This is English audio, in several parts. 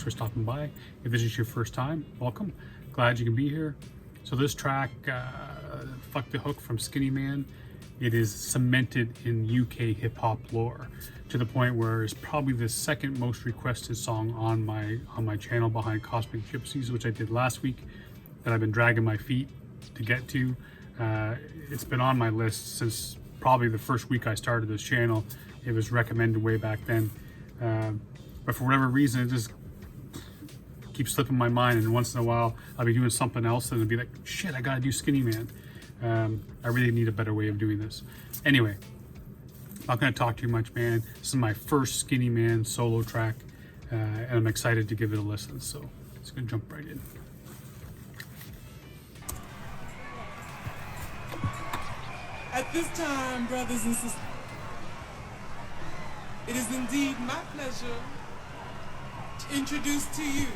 for stopping by. If this is your first time, welcome. Glad you can be here. So this track, Fuck the Hook from Skinnyman, it is cemented in UK hip hop lore to the point where it's probably the second most requested song on my channel behind Cosmic Gypsies, which I did last week, that I've been dragging my feet to get to. It's been on my list since probably the first week I started this channel. It was recommended way back then. But for whatever reason, it just keeps slipping my mind, and once in a while I'll be doing something else and it'll be like, shit, I gotta do Skinnyman. I really need a better way of doing this. Anyway, not gonna talk too much, man. This is my first Skinnyman solo track, and I'm excited to give it a listen, so it's gonna jump right in. At this time, brothers and sisters, it is indeed my pleasure to introduce to you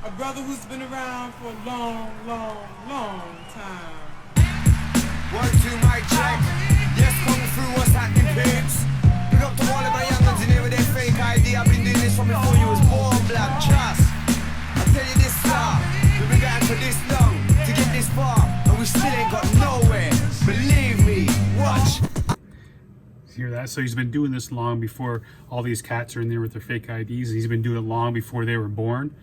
a brother who's been around for a long, long, long time. 1, 2, mic check. Yes, come through, what's happening, pigs? Big up to all of my young'uns in here with their fake ID. I've been doing this from before you was born, black. Trust. I'll tell you this, star. We've been going for this long to get this far, and we still ain't got nowhere. Believe me, watch. Hear that? So he's been doing this long before all these cats are in there with their fake IDs. He's been doing it long before they were born,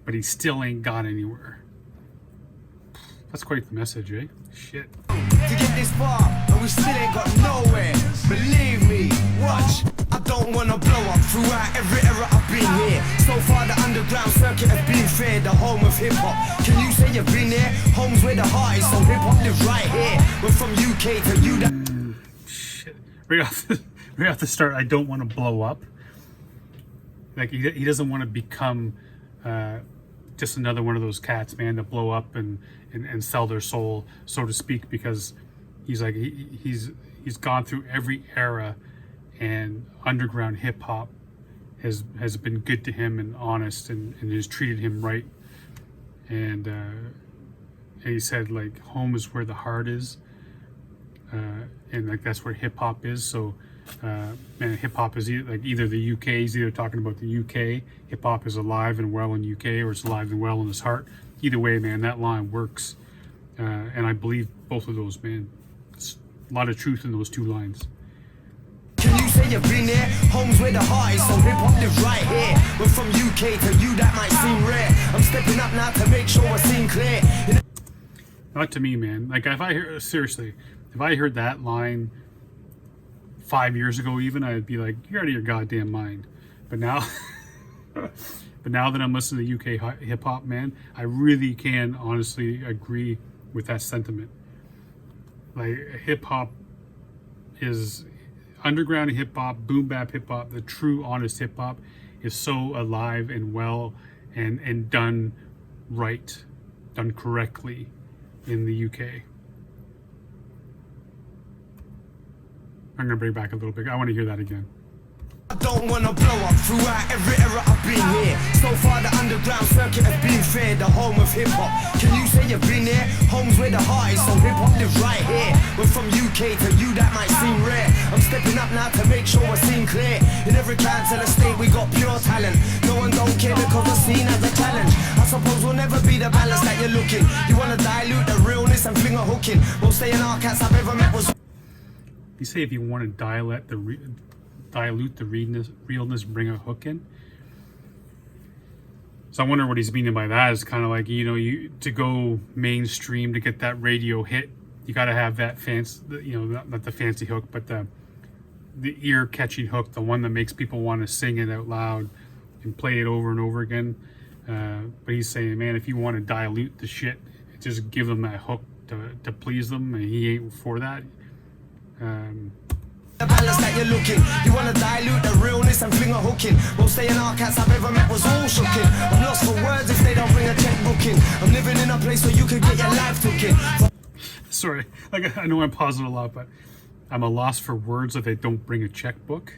but he still ain't got anywhere. That's quite the message, eh? Shit. To get this far, and we still ain't got nowhere. Believe me, watch. I don't wanna blow up throughout every era I've been here. So far the underground circuit has been fair, the home of hip hop. Can you say you've been there? Home's where the heart is, so hip hop lives right here. We're from UK to you that. Shit. Right off the start, I don't want to blow up. Like he doesn't want to become just another one of those cats, man, that blow up and sell their soul, so to speak, because he's like he's gone through every era, and underground hip hop has been good to him and honest and has treated him right. And he said, like, home is where the heart is, and like that's where hip hop is. So man, hip hop is either the UK, he's either talking about the UK, hip hop is alive and well in UK, or it's alive and well in his heart. Either way, man, that line works, and I believe both of those, man. It's a lot of truth in those two lines. Can you say you've been there? Home's where the heart is, so hip hop lives right here. We're from UK to you, that might seem rare. I'm stepping up now to make sure we're seen clear. Not to me, man. Like, if I heard that line 5 years ago even, I'd be like, you're out of your goddamn mind. But now that I'm listening to UK hip hop, man, I really can honestly agree with that sentiment. Like, hip hop is underground hip hop, boom bap hip hop, the true honest hip hop is so alive and well and done right, done correctly in the UK. I'm gonna bring it back a little bit. I want to hear that again. I don't wanna blow up throughout every era I've been here. So far the underground circuit has been fair, the home of hip hop. Can you say you've been there? Home's where the heart is, so hip hop lives right here. We're from UK to you, that might seem rare. I'm stepping up now to make sure we're seen clear. In every council estate we got pure talent. No one don't care because we're seen as a challenge. I suppose we'll never be the balance that you're looking. You wanna dilute the realness and fling a hook in. Most staying our cats I've ever met was. You say if you want to dilute the realness, bring a hook in. So I wonder what he's meaning by that. Is kind of like, you know, to go mainstream, to get that radio hit, you got to have that fancy, you know, not the fancy hook, but the ear-catching hook, the one that makes people want to sing it out loud and play it over and over again. But he's saying, man, if you want to dilute the shit, just give them that hook to please them, and he ain't for that. The balance that you're looking. You wanna dilute the realness and fling a hook in. Most staying our cats I've ever met was all shooking. I'm lost for words if they don't bring a checkbook in. I'm living in a place where you could get your life took in. Sorry, like, I know I'm pausing a lot, but I'm a loss for words if they don't bring a checkbook.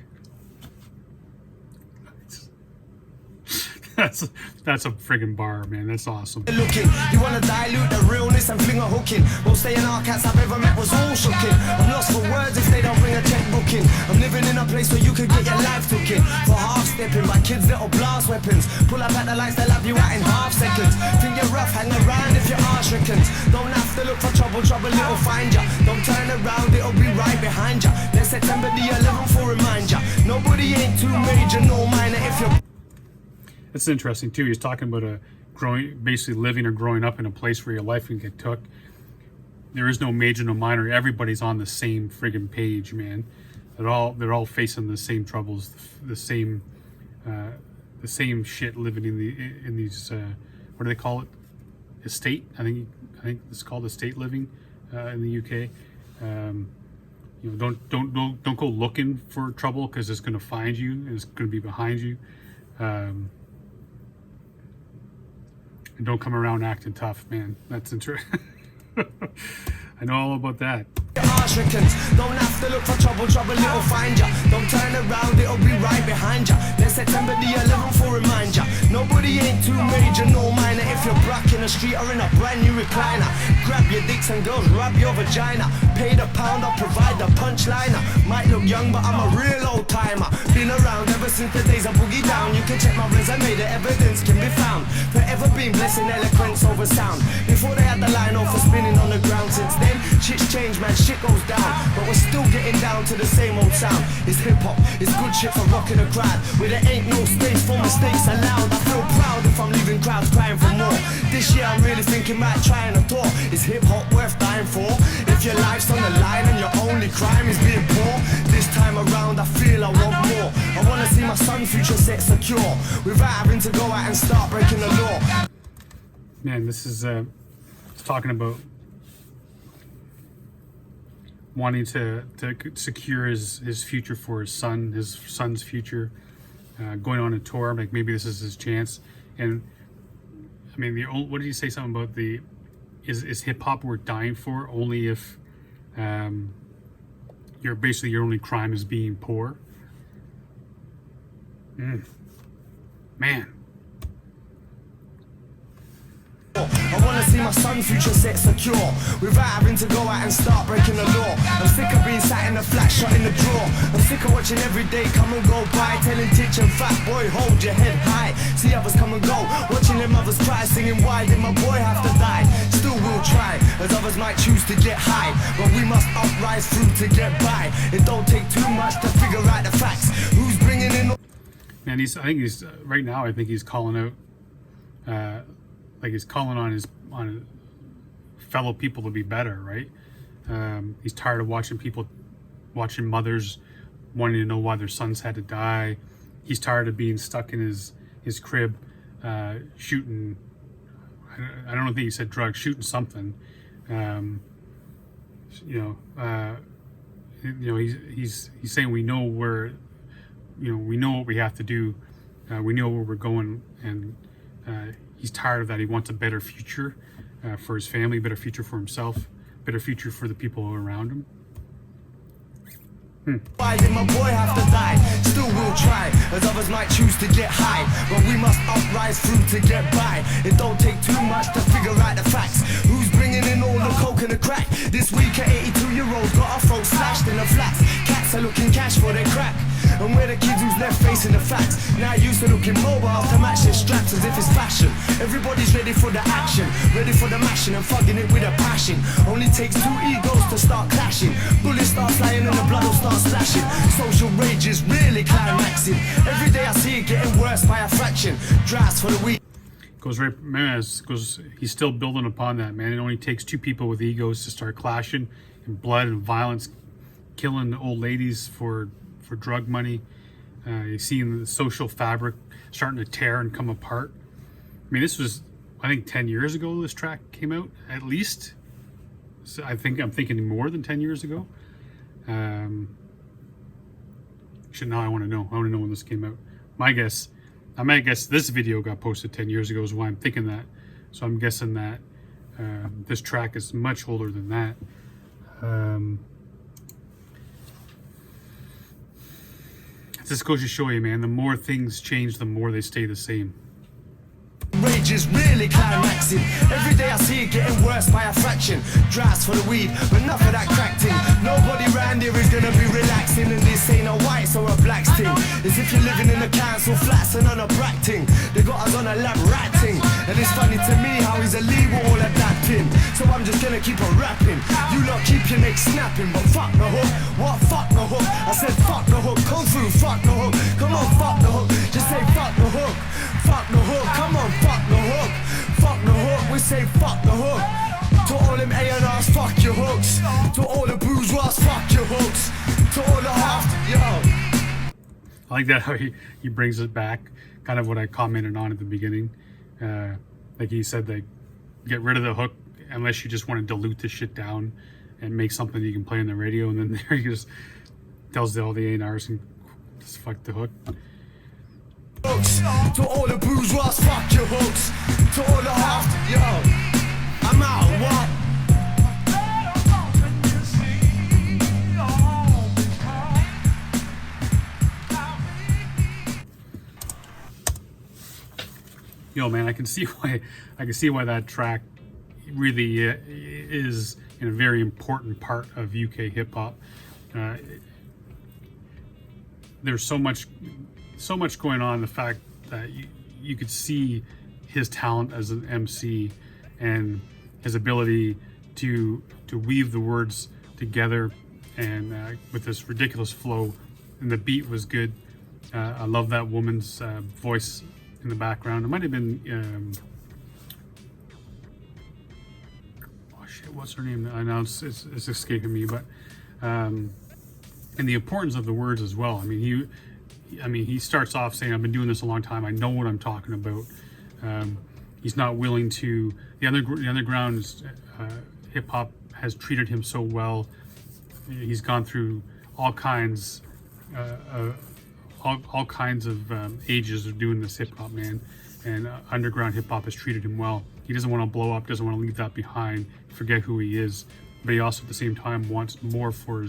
That's a friggin' bar, man. That's awesome. Looking, you wanna dilute the realness and fling a hook in. Most staying our cats I've ever met was all shooking. I'm lost for words if they don't bring a checkbook in. I'm living in a place where you could get your life took in. For half stepping by kids that little blast weapons. Pull up at the lights, they'll have you out in half seconds. Think you're rough, hang around if your arse reckons. Don't have to look for trouble, trouble it'll find ya. Don't turn around, it'll be right behind ya. Let September the 11th will remind ya. Nobody ain't too major, no minor if you're... It's interesting too. He's talking about basically living or growing up in a place where your life can get took. There is no major, no minor. Everybody's on the same friggin' page, man. They're all facing the same troubles, the same shit, living in these what do they call it? Estate. I think it's called estate living in the UK. You know, don't go looking for trouble, because it's going to find you and it's going to be behind you. And don't come around acting tough, man. That's interesting. I know all about that. Don't have to look for trouble, trouble it'll find ya. Don't turn around, it'll be right behind ya. Let September the 11th will remind ya. Nobody ain't too major, no minor. If you're brack in the street or in a brand new recliner, grab your dicks and girls, rub your vagina. Pay the pound, I'll provide the punchliner. Might look young, but I'm a real old timer. Been around ever since the days of Boogie Down. You can check my resume, the evidence can be found. Forever been blessing eloquence over sound. Before they had the line off for spinning on the ground. Since then, shit's changed, man, shit goes down. But we're still getting down to the same old sound. It's hip-hop, it's good shit for rocking a crowd, where there ain't no space for mistakes allowed. I feel proud if I'm leaving crowds crying for more. This year I'm really thinking about trying a tour. Is hip-hop worth dying for? If your life's on the line and your only crime is being poor, this time around I feel I want more. I wanna see my son's future set secure, without having to go out and start breaking the law. Man, this is it's talking about wanting to secure his future for his son's future, going on a tour. Like, maybe this is his chance. And I mean, what did he say? Something about is hip hop worth dying for only if your only crime is being poor. Man. I wanna see my son's future set secure, without having to go out and start breaking the law. I'm sick of being sat in the flat, shut in the drawer. I'm sick of watching every day come and go by, telling teacher and fat boy, hold your head high. See others come and go, watching their mothers cry, singing, why did my boy have to die? Still we'll try, as others might choose to get high, but we must uprise through to get by. It don't take too much to figure out the facts. Who's bringing in? Man, I think he's right now. I think he's calling out. Like, he's calling on his fellow people to be better, right? He's tired of watching mothers wanting to know why their sons had to die. He's tired of being stuck in his crib, shooting. I don't think he said drugs, shooting something. He's saying we know where, we know what we have to do. We know where we're going, and he's tired of that. He wants a better future for his family, better future for himself, better future for the people around him. Why did my boy have to die? Still we'll try, as others might choose to get high, but we must uprise through to get by. It don't take too much to figure out the facts. Who's bringing in all the coke and the crack? This week an 82-year-old got our throat slashed in the flats. Cats are looking cash for their crack, and we're the kids who's left facing the facts. Now used to looking mobile to match their straps as if it's fashion. Everybody's ready for the action, ready for the mashing and fucking it with a passion. Only takes two egos to start clashing. Bullets start flying and the blood will start splashing. Social rage is really climaxing. Every day I see it getting worse by a fraction. Drafts for the week. He's still building upon that, man. It only takes two people with egos to start clashing, and blood and violence, killing old ladies for drug money. You're seeing the social fabric starting to tear and come apart. I mean, this was, I think, 10 years ago this track came out, at least. So I'm thinking more than 10 years ago. Now I want to know when this came out. I might guess this video got posted 10 years ago is why I'm thinking that. So I'm guessing that this track is much older than that. This goes to show you, man, the more things change, the more they stay the same. Rage is really climaxing. Every day I see it getting worse by a fraction. Drafts for the weed, but enough of that crack ting. Nobody round here is gonna be relaxing, and this ain't a white or a black thing. As if you're living in a council flat us and on a brat ting. They got us on a lab ratting. And it's funny to me how he's a lead with all adapting. So I'm just gonna keep on rapping. You lot keep your neck snapping, but fuck the hook. What fuck the hook? I said fuck the hook. Come through, fuck the hook. Come on, fuck the hook. Just say fuck the hook. Fuck the hook. Come on, fuck the hook. Fuck the hook. We say fuck the hook. To all them A&Rs, fuck your hooks. To all the bourgeois, fuck your hooks. To all the half, yo. I like that how he brings it back, kind of what I commented on at the beginning. Like he said, that get rid of the hook unless you just want to dilute this shit down and make something you can play on the radio. And then there he just tells all the A&Rs and just fuck the hook. Hooks. To all the bourgeois, fuck your hooks. To all the half, yo. I'm out, what? Yo, man, I can see why that track really is a very important part of UK hip hop. There's so much going on. The fact that you could see his talent as an MC and his ability to weave the words together, and with this ridiculous flow, and the beat was good. I love that woman's voice in the background. It might have been oh shit, what's her name? I know it's escaping me, but and the importance of the words as well. I mean, he starts off saying, "I've been doing this a long time. I know what I'm talking about." He's not willing to. The underground hip hop has treated him so well. He's gone through all kinds of ages of doing this hip hop, man, and underground hip hop has treated him well. He doesn't want to blow up, doesn't want to leave that behind, forget who he is, but he also at the same time wants more for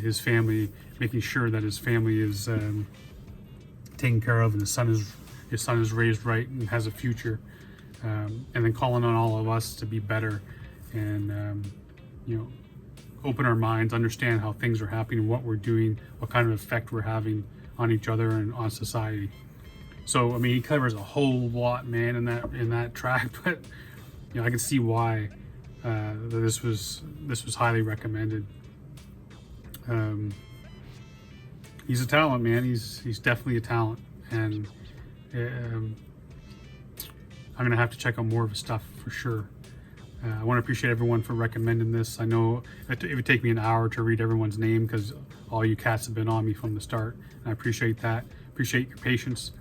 his family, making sure that his family is taken care of and his son is raised right and has a future, and then calling on all of us to be better and open our minds, understand how things are happening, what we're doing, what kind of effect we're having on each other and on society. So I mean, he covers a whole lot, man, in that track, but I can see why this was highly recommended. He's a talent, man. He's definitely a talent, and I'm gonna have to check out more of his stuff for sure. I want to appreciate everyone for recommending this. I know it would take me an hour to read everyone's name because all you cats have been on me from the start, and I appreciate that. Appreciate your patience.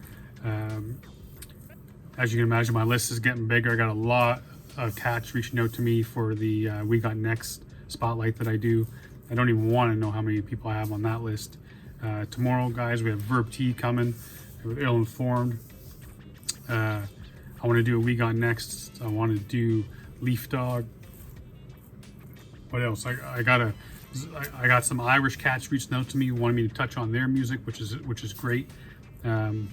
As you can imagine, my list is getting bigger. I got a lot of cats reaching out to me for the We Got Next spotlight that I do. I don't even want to know how many people I have on that list. Tomorrow, guys, we have Verb T coming with Ill Informed. I want to do a We Got Next. I want to do Leaf Dog. What else? I got some Irish cats reaching out to me, wanting me to touch on their music, which is great. We're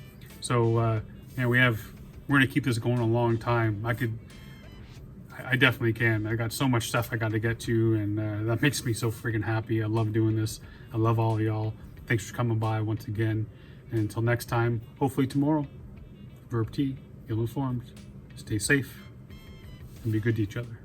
gonna keep this going a long time. I definitely can. I got so much stuff I got to get to, and that makes me so freaking happy. I love doing this. I love all of y'all. Thanks for coming by once again. And until next time, hopefully tomorrow, Verb T, Ill Informed. Stay safe and be good to each other.